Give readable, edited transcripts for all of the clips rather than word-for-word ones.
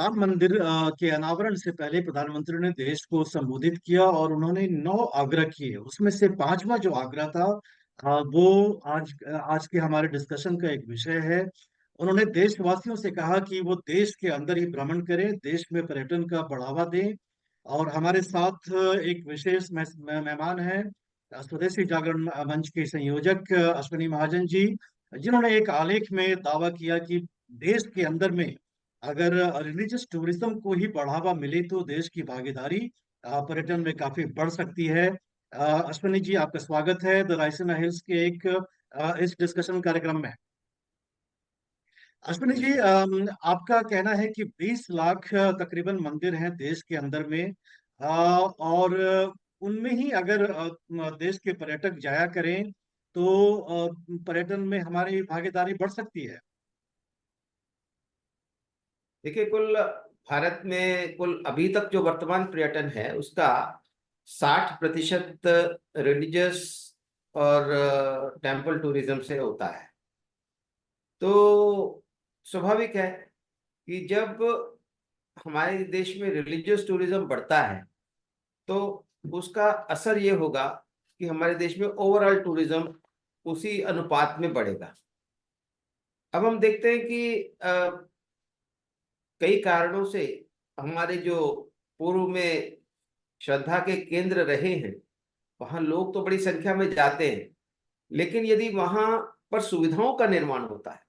राम मंदिर के अनावरण से पहले प्रधानमंत्री ने देश को संबोधित किया और उन्होंने 9 आग्रह किए। उसमें से पांचवा जो आग्रह था वो आज के हमारे डिस्कशन का एक विषय है। उन्होंने देशवासियों से कहा कि वो देश के अंदर ही भ्रमण करें, देश में पर्यटन का बढ़ावा दें। और हमारे साथ एक विशेष मेहमान है, स्वदेशी जागरण मंच के संयोजक अश्विनी महाजन जी, जिन्होंने एक आलेख में दावा किया कि देश के अंदर में अगर रिलीजियस टूरिज्म को ही बढ़ावा मिले तो देश की भागीदारी पर्यटन में काफी बढ़ सकती है। अश्विनी जी, आपका स्वागत है द रायसीना हिल्स के एक इस डिस्कशन कार्यक्रम में। अश्विनी जी, नमस्कार। आपका कहना है कि 20 लाख तकरीबन मंदिर हैं देश के अंदर में, और उनमें ही अगर देश के पर्यटक जाया करें तो पर्यटन में हमारी भागीदारी बढ़ सकती है। देखिए, कुल भारत में कुल अभी तक जो वर्तमान पर्यटन है उसका 60% रिलीजियस और टेम्पल टूरिज्म से होता है। तो स्वाभाविक है कि जब हमारे देश में रिलीजियस टूरिज्म बढ़ता है तो उसका असर ये होगा कि हमारे देश में ओवरऑल टूरिज्म उसी अनुपात में बढ़ेगा। अब हम देखते हैं कि कई कारणों से हमारे जो पूर्व में श्रद्धा के केंद्र रहे हैं वहां लोग तो बड़ी संख्या में जाते हैं, लेकिन यदि वहां पर सुविधाओं का निर्माण होता है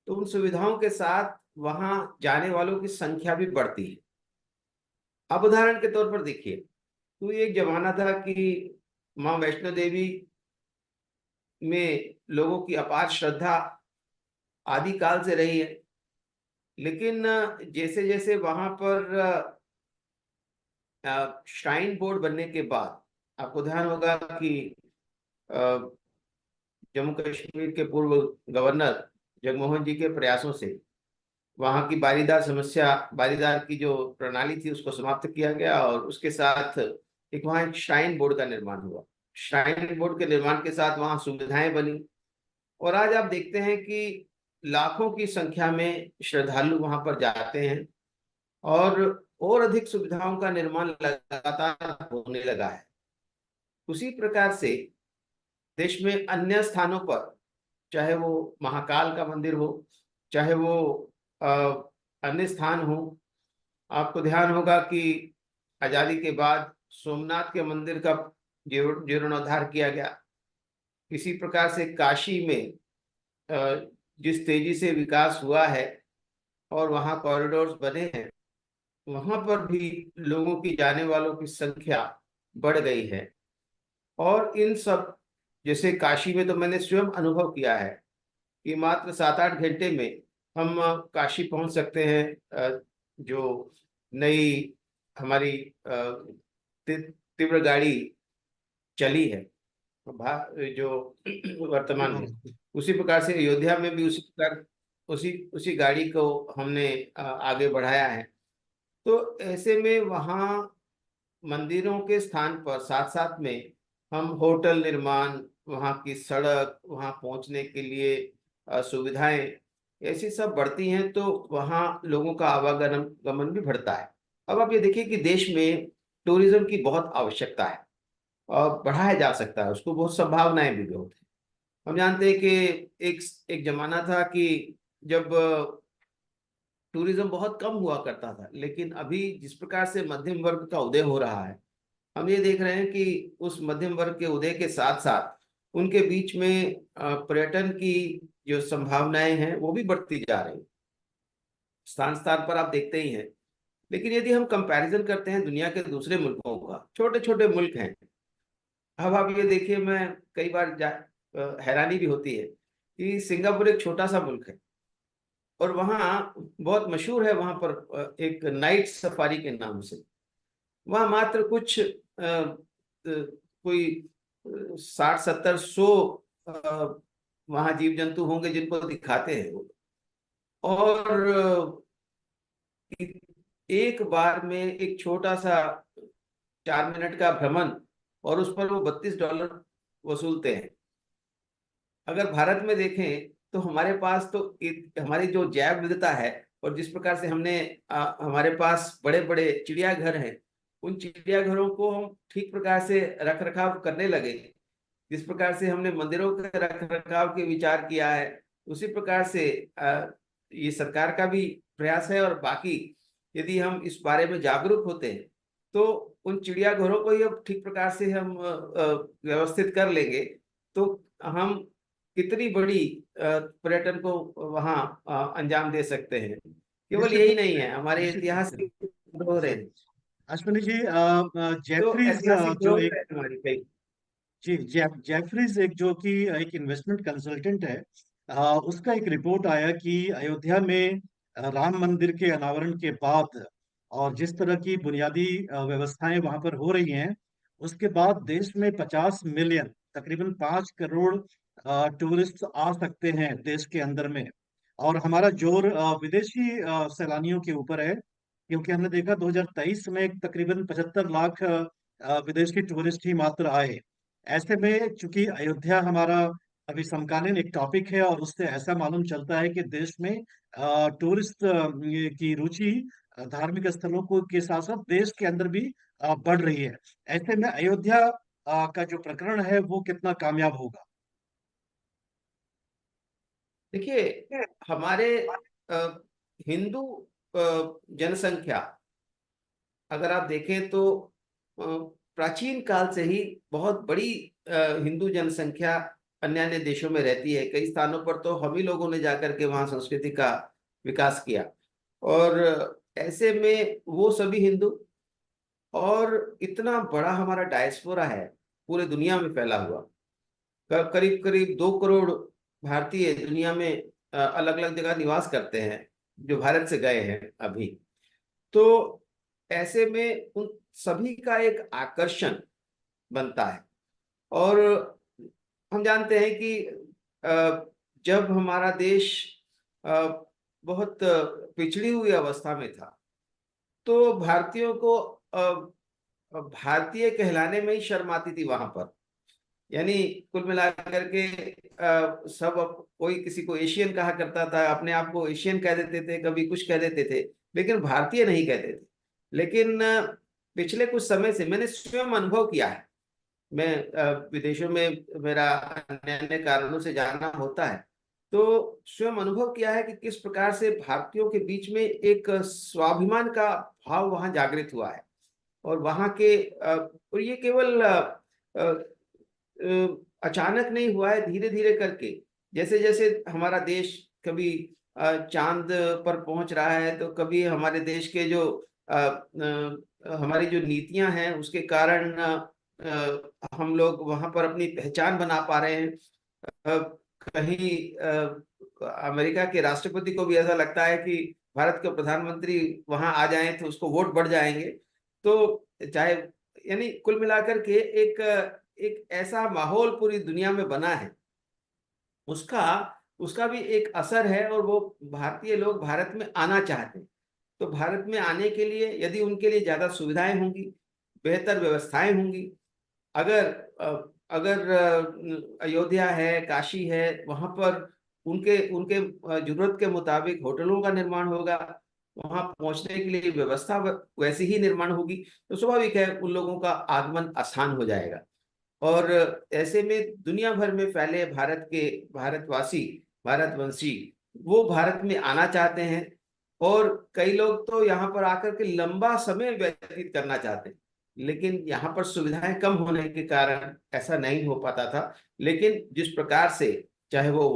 तो उन सुविधाओं के साथ वहां जाने वालों की संख्या भी बढ़ती है। अब उदाहरण के तौर पर देखिए, तो एक जमाना था कि माँ वैष्णो देवी में लोगों की अपार श्रद्धा आदि काल से रही है, लेकिन जैसे जैसे वहां पर श्राइन बोर्ड बनने के बाद आपको ध्यान होगा कि अ, जम्मू कश्मीर के पूर्व गवर्नर जगमोहन जी के प्रयासों से वहां की बारीदार की जो प्रणाली थी उसको समाप्त किया गया और उसके साथ एक श्राइन बोर्ड का निर्माण हुआ। श्राइन बोर्ड के निर्माण के साथ वहां सुविधाएं बनी और आज आप देखते हैं कि लाखों की संख्या में श्रद्धालु वहां पर जाते हैं और अधिक सुविधाओं का निर्माण लगातार होने लगा है। उसी प्रकार से देश में अन्य स्थानों पर, चाहे वो महाकाल का मंदिर हो, चाहे वो अ, अन्य स्थान हो, आपको ध्यान होगा कि आजादी के बाद सोमनाथ के मंदिर का जीर्णोद्धार किया गया। इसी प्रकार से काशी में जिस तेजी से विकास हुआ है और वहाँ कॉरिडोर्स बने हैं, वहां पर भी लोगों की जाने वालों की संख्या बढ़ गई है। और इन सब, जैसे काशी में तो मैंने स्वयं अनुभव किया है कि मात्र 7-8 घंटे में हम काशी पहुंच सकते हैं। जो नई हमारी तीव्र गाड़ी चली है जो वर्तमान में, हाँ। उसी प्रकार से अयोध्या में भी उसी प्रकार उसी उसी गाड़ी को हमने आगे बढ़ाया है। तो ऐसे में वहाँ मंदिरों के स्थान पर साथ साथ में हम होटल निर्माण, वहाँ की सड़क, वहाँ पहुँचने के लिए सुविधाएं ऐसी सब बढ़ती हैं तो वहाँ लोगों का आवागमन गमन भी बढ़ता है। अब आप ये देखिए कि देश में टूरिज्म की बहुत आवश्यकता है और बढ़ाया जा सकता है, उसको बहुत संभावनाएं भी बहुत है। हम जानते हैं कि एक एक जमाना था कि जब टूरिज्म बहुत कम हुआ करता था, लेकिन अभी जिस प्रकार से मध्यम वर्ग का उदय हो रहा है, हम ये देख रहे हैं कि उस मध्यम वर्ग के उदय के साथ साथ उनके बीच में पर्यटन की जो संभावनाएं हैं वो भी बढ़ती जा रही हैं। स्थान स्थान पर आप देखते ही हैं। लेकिन यदि हम कंपैरिजन करते हैं दुनिया के दूसरे मुल्कों का, छोटे छोटे मुल्क हैं, अब आप ये देखिए, मैं कई बार हैरानी भी होती है कि सिंगापुर एक छोटा सा मुल्क है और वहाँ बहुत मशहूर है, वहाँ पर एक नाइट सफारी के नाम से वहाँ मात्र कुछ कोई 60-70-100 वहाँ जीव जंतु होंगे जिनको दिखाते हैं वो। और एक बार में एक छोटा सा 4 मिनट का भ्रमण और उस पर वो $32 वसूलते हैं। अगर भारत में देखें तो हमारे पास तो हमारी जो जैव विविधता है और जिस प्रकार से हमने हमारे पास बड़े बड़े चिड़ियाघर हैं, उन चिड़ियाघरों को हम ठीक प्रकार से रख रखाव करने लगे, जिस प्रकार से हमने मंदिरों के रख रखाव के विचार किया है, उसी प्रकार से ये सरकार का भी प्रयास है। और बाकी यदि हम इस बारे में जागरूक होते हैं तो उन चिड़ियाघरों को ही अब ठीक प्रकार से हम व्यवस्थित कर लेंगे, तो हम कितनी बड़ी पर्यटन को वहाँ अंजाम दे सकते हैं। केवल निश्चित यही रूप नहीं से, है, हमारे निश्चित रूप से। ऐतिहासिक धरोहर जी, हैं। अश्विनी जी, तो जेफरीज ऐतिहासिक जो धरोहर एक, है हमारी कई। जी, जेफरीज एक जो कि एक इन्वेस्टमेंट कंसल्टेंट है, उसका एक रिपोर्ट आया कि अयोध्या में राम मंदिर के अनावरण के बाद और जिस तरह की बुनियादी व्यवस्थाएं वहां पर हो रही हैं, उसके बाद देश में 50 मिलियन, तकरीबन 5 करोड़ टूरिस्ट आ सकते हैं देश के अंदर में। और हमारा जोर विदेशी सैलानियों के ऊपर है, क्योंकि हमने देखा 2023 में तकरीबन 75 लाख विदेशी टूरिस्ट ही मात्र आए। ऐसे में चूंकि अयोध्या हमारा अभी समकालीन एक टॉपिक है, और उससे ऐसा मालूम चलता है कि देश में टूरिस्ट की रुचि धार्मिक स्थलों को के साथ साथ देश के अंदर भी बढ़ रही है। ऐसे में अयोध्या का जो प्रकरण है वो कितना कामयाब होगा? देखिए, हमारे अ, हिंदू जनसंख्या अगर आप देखें तो अ, प्राचीन काल से ही बहुत बड़ी हिंदू जनसंख्या अन्य अन्य देशों में रहती है। कई स्थानों पर तो हम ही लोगों ने जाकर के वहाँ संस्कृति का विकास किया। और ऐसे में वो सभी हिंदू, और इतना बड़ा हमारा डायस्पोरा है पूरे दुनिया में फैला हुआ, करीब करीब 2 करोड़ भारतीय दुनिया में अलग अलग जगह निवास करते हैं, जो भारत से गए हैं अभी। तो ऐसे में उन सभी का एक आकर्षण बनता है। और हम जानते हैं कि जब हमारा देश अ, बहुत पिछड़ी हुई अवस्था में था, तो भारतीयों को भारतीय कहलाने में ही शर्म आती थी वहां पर। यानी कुल मिलाकर के सब कोई किसी को एशियन कहा करता था, अपने आप को एशियन कह देते थे, कभी कुछ कह देते थे, लेकिन भारतीय नहीं कहते थे। लेकिन पिछले कुछ समय से मैंने स्वयं अनुभव किया है। मैं विदेशों में मेरा अन्य अन्य कारणों से जाना होता है, तो स्वयं अनुभव किया है कि किस प्रकार से भारतीयों के बीच में एक स्वाभिमान का भाव वहां जागृत हुआ है। और वहां के और ये केवल अचानक नहीं हुआ है, धीरे धीरे करके। जैसे जैसे हमारा देश कभी चांद पर पहुंच रहा है, तो कभी हमारे देश के जो हमारी जो नीतियां हैं उसके कारण हम लोग वहां पर अपनी पहचान बना पा रहे हैं। अ, कहीं अमेरिका के राष्ट्रपति को भी ऐसा लगता है कि भारत के प्रधानमंत्री वहां आ जाएं तो उसको वोट बढ़ जाएंगे। तो चाहे, यानी कुल मिलाकर के एक एक ऐसा माहौल पूरी दुनिया में बना है, उसका उसका भी एक असर है। और वो भारतीय लोग भारत में आना चाहते हैं। तो भारत में आने के लिए यदि उनके लिए ज्यादा सुविधाएं होंगी, बेहतर व्यवस्थाएं होंगी, अगर अगर अयोध्या है, काशी है, वहां पर उनके उनके जरूरत के मुताबिक होटलों का निर्माण होगा, वहां पहुंचने के लिए व्यवस्था वैसी ही निर्माण होगी, तो स्वाभाविक है उन लोगों का आगमन आसान हो जाएगा। और ऐसे में दुनिया भर में फैले भारत के भारतवासी, भारतवंशी, वो भारत में आना चाहते हैं। और कई लोग तो यहाँ पर आकर के लंबा समय व्यतीत करना चाहते हैं, लेकिन यहाँ पर सुविधाएं कम होने के कारण ऐसा नहीं हो पाता था। लेकिन जिस प्रकार से, चाहे वो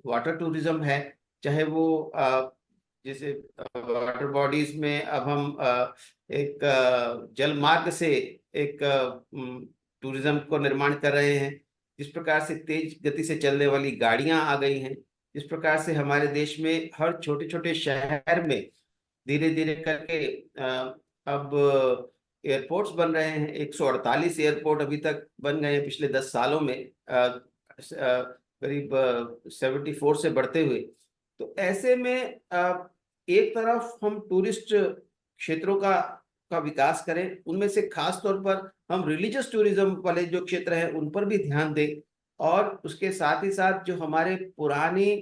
वाटर टूरिज्म है, चाहे वो जैसे वाटर बॉडीज में अब हम एक जल मार्ग से एक टूरिज्म को निर्माण कर रहे हैं, जिस प्रकार से तेज गति से चलने वाली गाड़ियां आ गई हैं, जिस प्रकार से हमारे देश में हर छोटे छोटे शहर में धीरे धीरे करके अब एयरपोर्ट्स बन रहे हैं। 148 एयरपोर्ट अभी तक बन गए हैं पिछले 10 सालों में, करीब 74 से बढ़ते हुए। तो ऐसे में एक तरफ हम टूरिस्ट क्षेत्रों का विकास करें, उनमें से खास तौर पर हम रिलीजियस टूरिज्म वाले जो क्षेत्र हैं उन पर भी ध्यान दें। और उसके साथ ही साथ जो हमारे पुरानी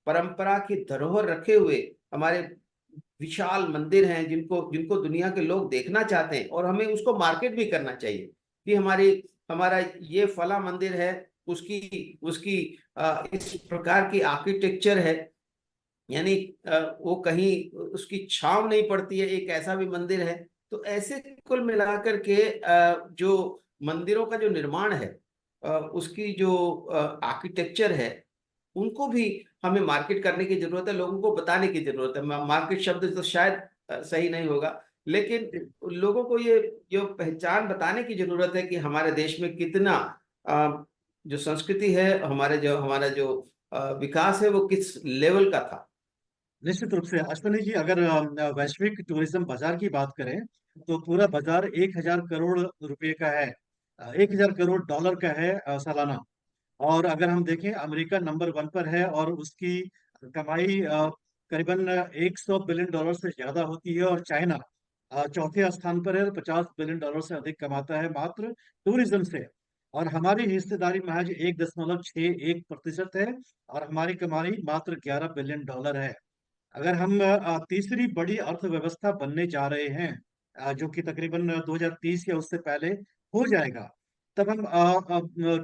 परंपरा की धरोहर रखे हुए हमारे विशाल मंदिर हैं जिनको जिनको दुनिया के लोग देखना चाहते हैं, और हमें उसको मार्केट भी करना चाहिए कि हमारा ये फला मंदिर है, उसकी उसकी इस प्रकार की आर्किटेक्चर है, यानी वो कहीं उसकी छांव नहीं पड़ती है, एक ऐसा भी मंदिर है। तो ऐसे कुल मिलाकर के जो मंदिरों का जो निर्माण है, उसकी जो आर्किटेक्चर है, उनको भी हमें मार्केट करने की जरूरत है, लोगों को बताने की जरूरत है। मार्केट शब्द तो शायद सही नहीं होगा, लेकिन लोगों को ये जो पहचान बताने की जरूरत है कि हमारे देश में कितना जो संस्कृति है, हमारा जो विकास है, वो किस लेवल का था। निश्चित रूप से अश्विनी जी, अगर वैश्विक टूरिज्म बाजार की बात करें तो पूरा बाजार 1,000 करोड़ रुपए का है, 1,000 करोड़ डॉलर का है सालाना। और अगर हम देखें, अमेरिका नंबर 1 पर है और उसकी कमाई करीबन 100 बिलियन डॉलर से ज्यादा होती है, और चाइना चौथे स्थान पर है, 50 बिलियन डॉलर से अधिक कमाता है मात्र टूरिज्म से। और हमारी हिस्सेदारी महज 1.61% है, और हमारी कमाई मात्र 11 बिलियन डॉलर है। अगर हम तीसरी बड़ी अर्थव्यवस्था बनने जा रहे हैं, जो कि तकरीबन 2030 या उससे पहले हो जाएगा, तब हम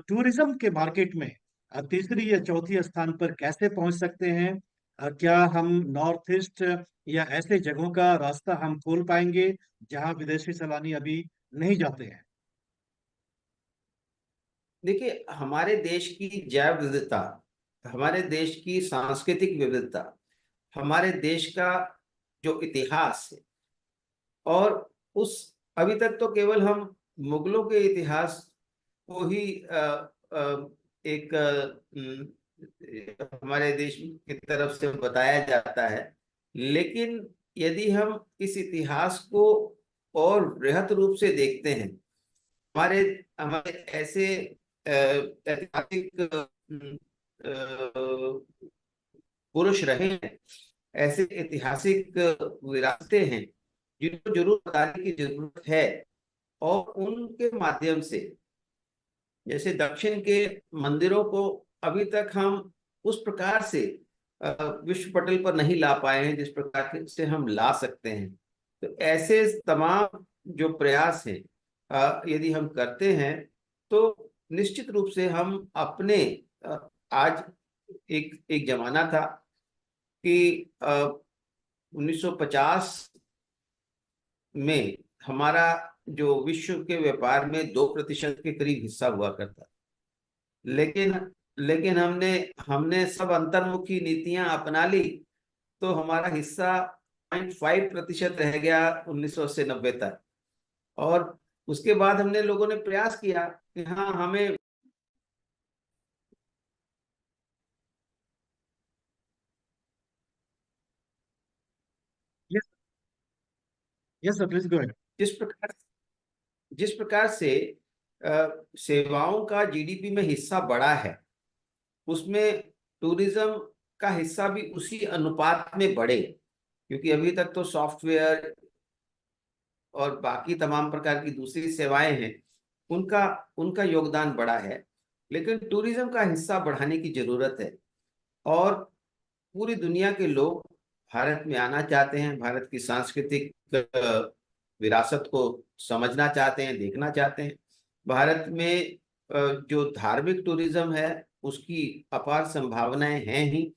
टूरिज्म के मार्केट में तीसरी या चौथी स्थान पर कैसे पहुंच सकते हैं? क्या हम नॉर्थ ईस्ट या ऐसे जगहों का रास्ता हम खोल पाएंगे जहां विदेशी सैलानी अभी नहीं जाते हैं? देखिए, हमारे देश की जैव विविधता, हमारे देश की सांस्कृतिक विविधता, हमारे देश का जो इतिहास है, और उस अभी तक तो केवल हम मुगलों के इतिहास को ही एक हमारे देश की तरफ से बताया जाता है। लेकिन यदि हम इस इतिहास को और बृहद रूप से देखते हैं, हमारे हमारे ऐसे ऐतिहासिक पुरुष रहे हैं, ऐसे ऐतिहासिक विरासतें हैं जिनको जरूर बताने की जरूरत है। और उनके माध्यम से, जैसे दक्षिण के मंदिरों को अभी तक हम उस प्रकार से विश्व पटल पर नहीं ला पाए हैं जिस प्रकार से हम ला सकते हैं। तो ऐसे तमाम जो प्रयास हैं, यदि हम करते हैं, तो निश्चित रूप से हम अपने आज एक एक जमाना था कि 1950 में हमारा जो विश्व के व्यापार में 2% के करीब हिस्सा हुआ करता, लेकिन लेकिन हमने हमने सब अंतर्मुखी नीतियां अपना ली, तो हमारा हिस्सा 0.5% रह गया 1980-90 तक। और उसके बाद हमने लोगों ने प्रयास किया कि हाँ, हमें yes, yes sir, please go. जिस प्रकार जिस प्रकार से सेवाओं का जीडीपी में हिस्सा बढ़ा है, उसमें टूरिज्म का हिस्सा भी उसी अनुपात में बढ़े, क्योंकि अभी तक तो सॉफ्टवेयर और बाकी तमाम प्रकार की दूसरी सेवाएं हैं, उनका उनका योगदान बढ़ा है। लेकिन टूरिज्म का हिस्सा बढ़ाने की जरूरत है, और पूरी दुनिया के लोग भारत में आना चाहते हैं, भारत की सांस्कृतिक विरासत को समझना चाहते हैं, देखना चाहते हैं। भारत में जो धार्मिक टूरिज्म है, उसकी अपार संभावनाएं हैं ही।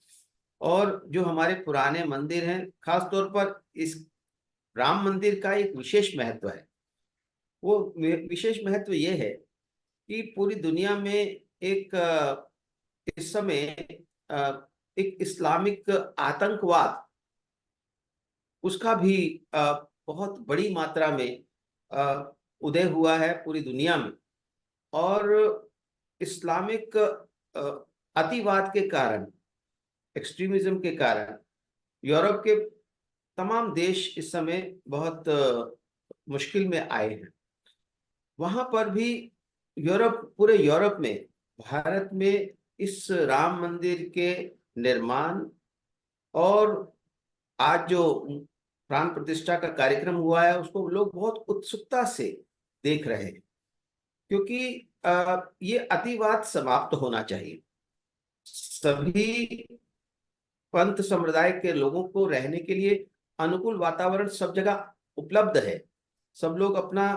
और जो हमारे पुराने मंदिर हैं, खास तौर पर इस राम मंदिर का एक विशेष महत्व है। वो विशेष महत्व ये है कि पूरी दुनिया में एक इस समय एक इस्लामिक आतंकवाद, उसका भी बहुत बड़ी मात्रा में उदय हुआ है पूरी दुनिया में। और इस्लामिक अतिवाद के कारण, एक्सट्रीमिज्म के कारण, यूरोप के तमाम देश इस समय बहुत मुश्किल में आए हैं। वहां पर भी पूरे यूरोप में, भारत में इस राम मंदिर के निर्माण और आज जो प्राण प्रतिष्ठा का कार्यक्रम हुआ है, उसको लोग बहुत उत्सुकता से देख रहे हैं, क्योंकि ये अतिवाद समाप्त होना चाहिए। सभी पंथ समुदाय के लोगों को रहने के लिए अनुकूल वातावरण सब जगह उपलब्ध है, सब लोग अपना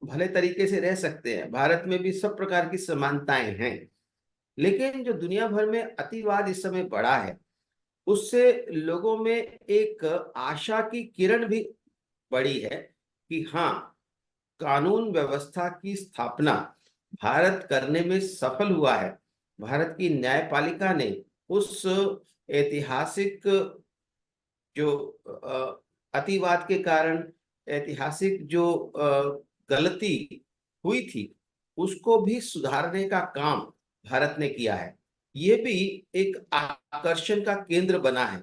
भले तरीके से रह सकते हैं, भारत में भी सब प्रकार की समानताएं हैं। लेकिन जो दुनिया भर में अतिवाद इस समय बढ़ा है, उससे लोगों में एक आशा की किरण भी बढ़ी है कि हाँ, कानून व्यवस्था की स्थापना भारत करने में सफल हुआ है। भारत की न्यायपालिका ने उस ऐतिहासिक जो अतिवाद के कारण ऐतिहासिक जो गलती हुई थी, उसको भी सुधारने का काम भारत ने किया है। ये भी एक आकर्षण का केंद्र बना है,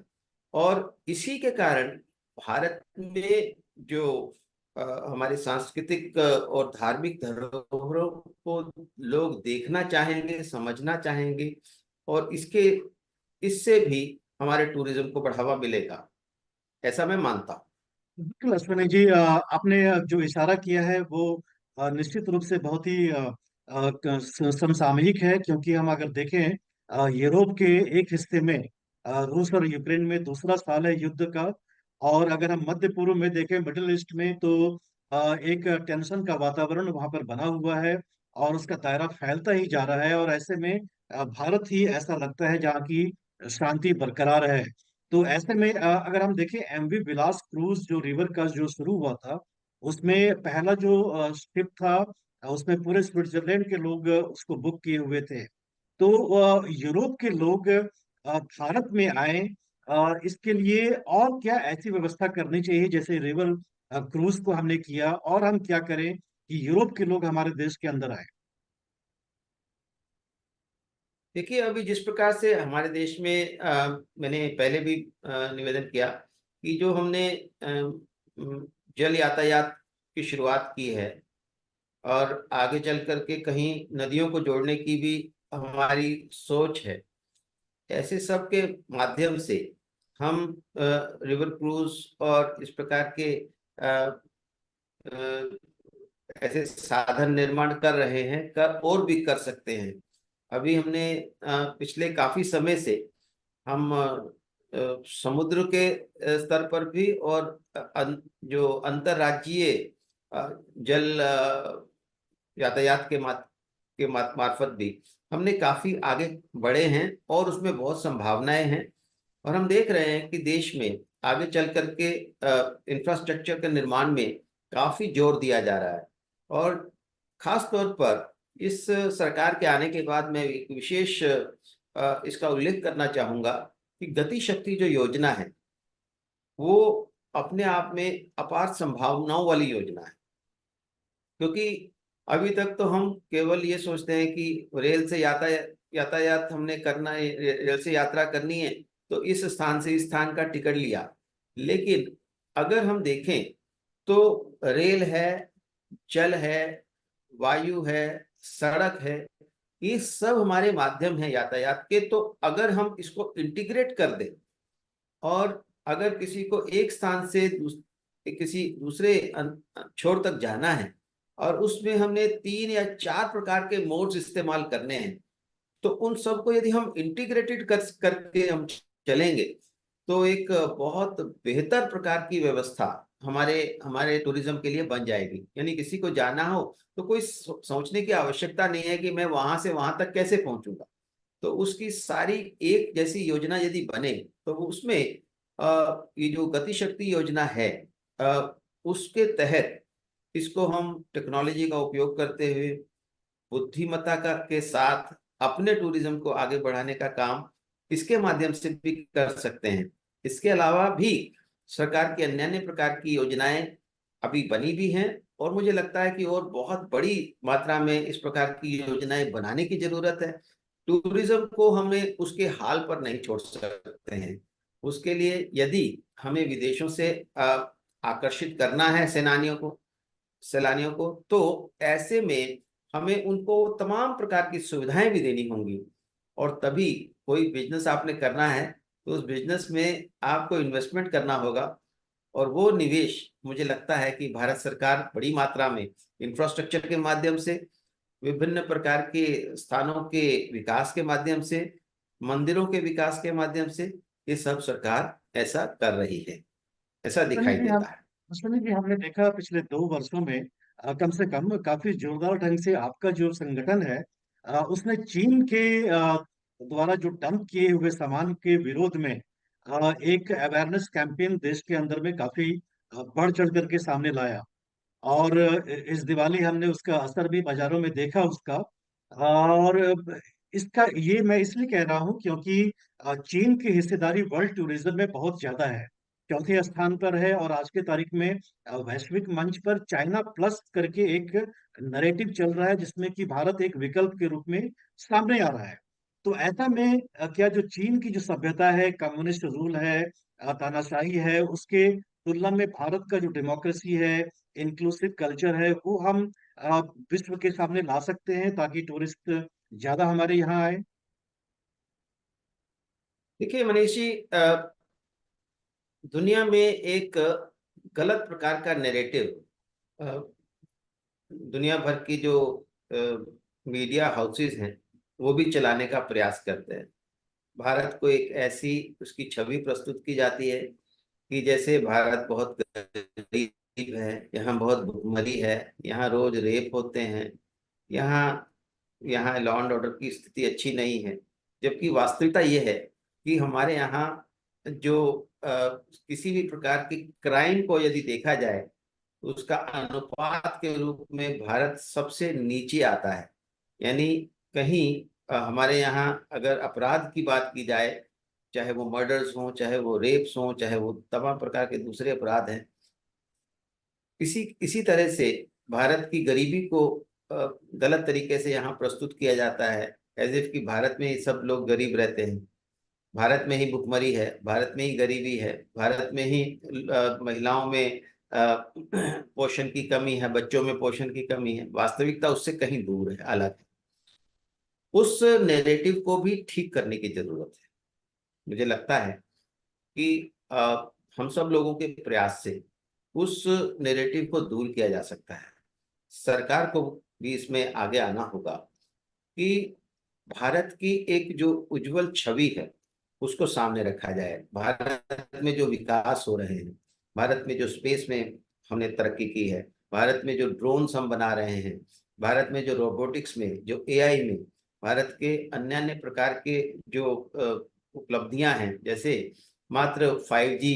और इसी के कारण भारत में जो हमारे सांस्कृतिक और धार्मिक धरोहरों को लोग देखना चाहेंगे, समझना चाहेंगे, और इससे भी हमारे टूरिज्म को बढ़ावा मिलेगा, ऐसा मैं मानता हूँ। बिल्कुल अश्विनी जी, आपने जो इशारा किया है वो निश्चित रूप से बहुत ही समसामयिक है, क्योंकि हम अगर देखें यूरोप के एक हिस्से में रूस और यूक्रेन में दूसरा साल है युद्ध का। और अगर हम मध्य पूर्व में देखें, मिडिल ईस्ट में, तो एक टेंशन का वातावरण वहां पर बना हुआ है और उसका दायरा फैलता ही जा रहा है। और ऐसे में भारत ही ऐसा लगता है जहाँ की शांति बरकरार है। तो ऐसे में अगर हम देखें एमवी विलास क्रूज जो रिवर का जो शुरू हुआ था, उसमें पहला जो शिप था, उसमें पूरे स्विट्जरलैंड के लोग उसको बुक किए हुए थे। तो यूरोप के लोग भारत में आए। इसके लिए और क्या ऐसी व्यवस्था करनी चाहिए, जैसे रिवर क्रूज को हमने किया, और हम क्या करें कि यूरोप के लोग हमारे देश के अंदर आए। देखिए, अभी जिस प्रकार से हमारे देश में मैंने पहले भी निवेदन किया कि जो हमने जल यातायात की शुरुआत की है, और आगे चल करके कहीं नदियों को जोड़ने की भी हमारी सोच है, ऐसे सब के माध्यम से हम रिवर क्रूज और इस प्रकार के अ, अ, ऐसे साधन निर्माण कर रहे हैं, कर और भी कर सकते हैं। अभी हमने पिछले काफी समय से हम समुद्र के स्तर पर भी, और जो अंतर्राज्यीय जल यातायात के मार्फत भी हमने काफी आगे बढ़े हैं, और उसमें बहुत संभावनाएं हैं। और हम देख रहे हैं कि देश में आगे चल करके इंफ्रास्ट्रक्चर के निर्माण में काफी जोर दिया जा रहा है। और खास तौर पर इस सरकार के आने के बाद मैं एक विशेष इसका उल्लेख करना चाहूंगा कि गति शक्ति जो योजना है, वो अपने आप में अपार संभावनाओं वाली योजना है। क्योंकि अभी तक तो हम केवल ये सोचते हैं कि रेल से यातायात यातायात हमने करना है, रेल से यात्रा करनी है, तो इस स्थान से इस स्थान का टिकट लिया। लेकिन अगर हम देखें तो रेल है, जल है, वायु है, सड़क है, ये सब हमारे माध्यम है यातायात के। तो अगर हम इसको इंटीग्रेट कर दें, और अगर किसी को एक स्थान से किसी दूसरे छोर तक जाना है, और उसमें हमने 3 या 4 प्रकार के मोड्स इस्तेमाल करने हैं, तो उन सबको यदि हम इंटीग्रेटेड करके हम चलेंगे, तो एक बहुत बेहतर प्रकार की व्यवस्था हमारे हमारे टूरिज्म के लिए बन जाएगी। यानी किसी को जाना हो तो कोई सोचने की आवश्यकता नहीं है कि मैं वहां से वहां तक कैसे पहुंचूंगा। तो उसकी सारी एक जैसी योजना यदि बने, तो वो उसमें ये जो गति शक्ति योजना है, उसके तहत इसको हम टेक्नोलॉजी का उपयोग करते हुए बुद्धिमत्ता का के साथ अपने टूरिज्म को आगे बढ़ाने का काम इसके माध्यम से भी कर सकते हैं। इसके अलावा भी सरकार की अन्य अन्य प्रकार की योजनाएं अभी बनी भी हैं, और मुझे लगता है कि और बहुत बड़ी मात्रा में इस प्रकार की योजनाएं बनाने की जरूरत है। टूरिज्म को हमें उसके हाल पर नहीं छोड़ सकते हैं। उसके लिए यदि हमें विदेशों से आकर्षित करना है सैलानियों को, तो ऐसे में हमें उनको तमाम प्रकार की सुविधाएं भी देनी होंगी। और तभी कोई बिजनेस आपने करना है, तो उस बिजनेस में आपको इन्वेस्टमेंट करना होगा। और वो निवेश मुझे लगता है कि भारत सरकार बड़ी मात्रा में इंफ्रास्ट्रक्चर के माध्यम से, विभिन्न प्रकार के स्थानों के विकास के माध्यम से, मंदिरों के विकास के माध्यम से, ये सब सरकार ऐसा कर रही है, ऐसा सुनील दिखाई जी हम देता है। सुनील जी हमने देखा पिछले 2 वर्षों में कम से कम काफी जोरदार ढंग से आपका जो संगठन है उसने चीन के द्वारा जो डंप किए हुए सामान के विरोध में एक अवेयरनेस कैंपेन देश के अंदर में काफी बढ़ चढ़ करके सामने लाया। और इस दिवाली हमने उसका असर भी बाजारों में देखा उसका। और इसका ये मैं इसलिए कह रहा हूँ क्योंकि चीन की हिस्सेदारी वर्ल्ड टूरिज्म में बहुत ज्यादा है, चौथे स्थान पर है। और आज के तारीख में वैश्विक मंच पर चाइना प्लस करके एक नैरेटिव चल रहा है जिसमें कि भारत एक विकल्प के रूप में सामने आ रहा है। तो ऐसा में क्या जो चीन की जो सभ्यता है, कम्युनिस्ट रूल है, तानाशाही है, उसके तुलना में भारत का जो डेमोक्रेसी है, इंक्लूसिव कल्चर है, वो हम विश्व के सामने ला सकते हैं ताकि टूरिस्ट ज्यादा हमारे यहाँ आए। देखिए मनीष जी, दुनिया में एक गलत प्रकार का नैरेटिव दुनिया भर की जो मीडिया हाउसेस हैं वो भी चलाने का प्रयास करते हैं। भारत को एक ऐसी उसकी छवि प्रस्तुत की जाती है कि जैसे भारत बहुत गरीब है, यहाँ बहुत भुखमरी है, यहाँ रोज रेप होते हैं, यहाँ यहाँ लॉ एंड ऑर्डर की स्थिति अच्छी नहीं है। जबकि वास्तविकता ये है कि हमारे यहाँ जो किसी भी प्रकार की क्राइम को यदि देखा जाए तो उसका अनुपात के रूप में भारत सबसे नीचे आता है। यानी कहीं हमारे यहाँ अगर अपराध की बात की जाए, चाहे वो मर्डर्स हों, चाहे वो रेप्स हों, चाहे वो तमाम प्रकार के दूसरे अपराध हैं, इसी इसी तरह से भारत की गरीबी को गलत तरीके से यहाँ प्रस्तुत किया जाता है, एज इफ कि भारत में ही सब लोग गरीब रहते हैं, भारत में ही भुखमरी है, भारत में ही गरीबी है, भारत में ही महिलाओं में पोषण की कमी है, बच्चों में पोषण की कमी है। वास्तविकता उससे कहीं दूर है, अलग है। उस नैरेटिव को भी ठीक करने की जरूरत है। मुझे लगता है कि हम सब लोगों के प्रयास से उस नैरेटिव को दूर किया जा सकता है। सरकार को भी इसमें आगे आना होगा कि भारत की एक जो उज्जवल छवि है उसको सामने रखा जाए। भारत में जो विकास हो रहे हैं, भारत में जो स्पेस में हमने तरक्की की है, भारत में जो ड्रोन्स हम बना रहे हैं, भारत में जो रोबोटिक्स में, जो एआई में, भारत के अन्य अन्य प्रकार के जो उपलब्धियां हैं, जैसे मात्र 5G,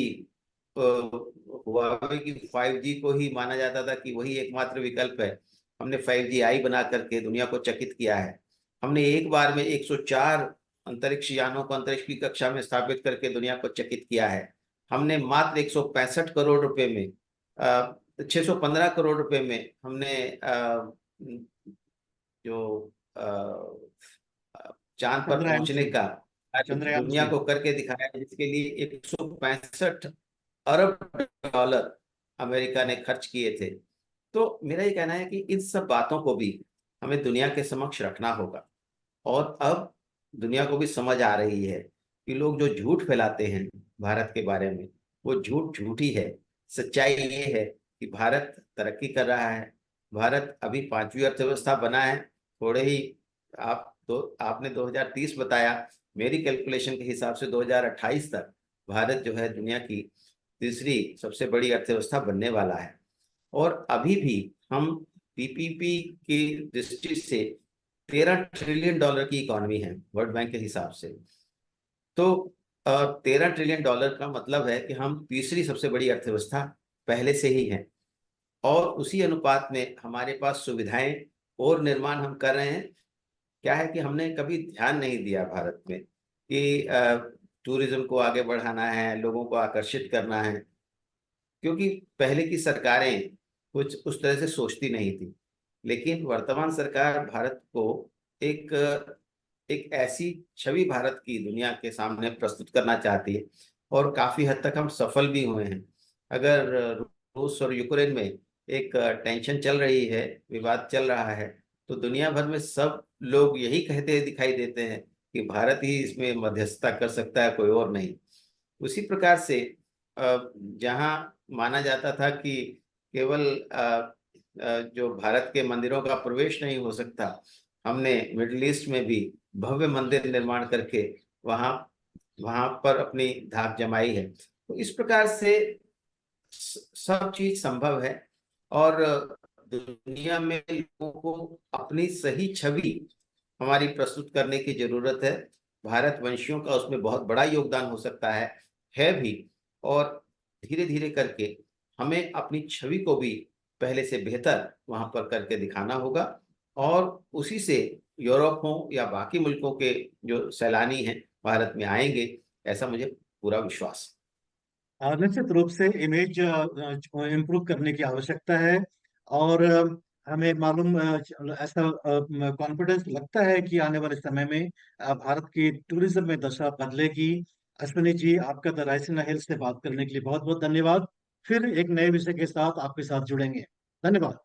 हुआवे की 5G को ही माना जाता था कि वही एकमात्र विकल्प है। हमने 5G बना करके दुनिया को चकित किया है। हमने एक बार में 104 अंतरिक्ष यानों को अंतरिक्ष की कक्षा में स्थापित करके दुनिया को चकित किया है। हमने मात्र 165 करोड़ रुपए में 615 करोड़ रुपए में हमने जो चांद पर चंद्रयान पहुंचने थ्री का कार्य चंद्रयान दुनिया थ्री को करके दिखाया है, जिसके लिए 165 अरब डॉलर अमेरिका ने खर्च किए थे। तो मेरा ये कहना है कि इन सब बातों को भी हमें दुनिया के समक्ष रखना होगा। और अब दुनिया को भी समझ आ रही है कि लोग जो झूठ फैलाते हैं भारत के बारे में, वो झूठ झूठी है। सच्चाई ये है कि भारत तरक्की कर रहा है। भारत अभी पांचवी अर्थव्यवस्था बना है। थोड़े ही आपने 2030 बताया, मेरी कैलकुलेशन के हिसाब से 2028 तक भारत जो है दुनिया की तीसरी सबसे बड़ी अर्थव्यवस्था बनने वाला है। और अभी भी हम पीपीपी की दृष्टि से 13 ट्रिलियन डॉलर की इकॉनमी है वर्ल्ड बैंक के हिसाब से। तो 13 ट्रिलियन डॉलर का मतलब है कि हम तीसरी सबसे बड़ी अर्थव्यवस्था पहले से ही हैं। और उसी अनुपात में हमारे पास सुविधाएं और निर्माण हम कर रहे हैं। क्या है कि हमने कभी ध्यान नहीं दिया भारत में कि टूरिज्म को आगे बढ़ाना है, लोगों को आकर्षित करना है, क्योंकि पहले की सरकारें कुछ उस तरह से सोचती नहीं थी। लेकिन वर्तमान सरकार भारत को एक एक ऐसी छवि भारत की दुनिया के सामने प्रस्तुत करना चाहती है, और काफी हद तक हम सफल भी हुए हैं। अगर रूस और यूक्रेन में एक टेंशन चल रही है, विवाद चल रहा है, तो दुनिया भर में सब लोग यही कहते दिखाई देते हैं कि भारत ही इसमें मध्यस्थता कर सकता है, कोई और नहीं। उसी प्रकार से जहाँ माना जाता था कि केवल जो भारत के मंदिरों का प्रवेश नहीं हो सकता, हमने मिडिल ईस्ट में भी भव्य मंदिर निर्माण करके वहाँ वहां पर अपनी धाक जमाई है। तो इस प्रकार से सब चीज संभव है। और दुनिया में लोगों को अपनी सही छवि हमारी प्रस्तुत करने की जरूरत है। भारतवंशियों का उसमें बहुत बड़ा योगदान हो सकता है भी। और धीरे धीरे करके हमें अपनी छवि को भी पहले से बेहतर वहां पर करके दिखाना होगा। और उसी से यूरोप हो या बाकी मुल्कों के जो सैलानी हैं भारत में आएंगे, ऐसा मुझे पूरा विश्वास निश्चित रूप से इमेज इम्प्रूव करने की आवश्यकता है। और हमें मालूम ऐसा कॉन्फिडेंस लगता है कि आने वाले समय में भारत की टूरिज्म में दशा बदलेगी। अश्विनी जी, आपका द रायसीना हिल्स से बात करने के लिए बहुत बहुत धन्यवाद। फिर एक नए विषय के साथ आपके साथ जुड़ेंगे। धन्यवाद।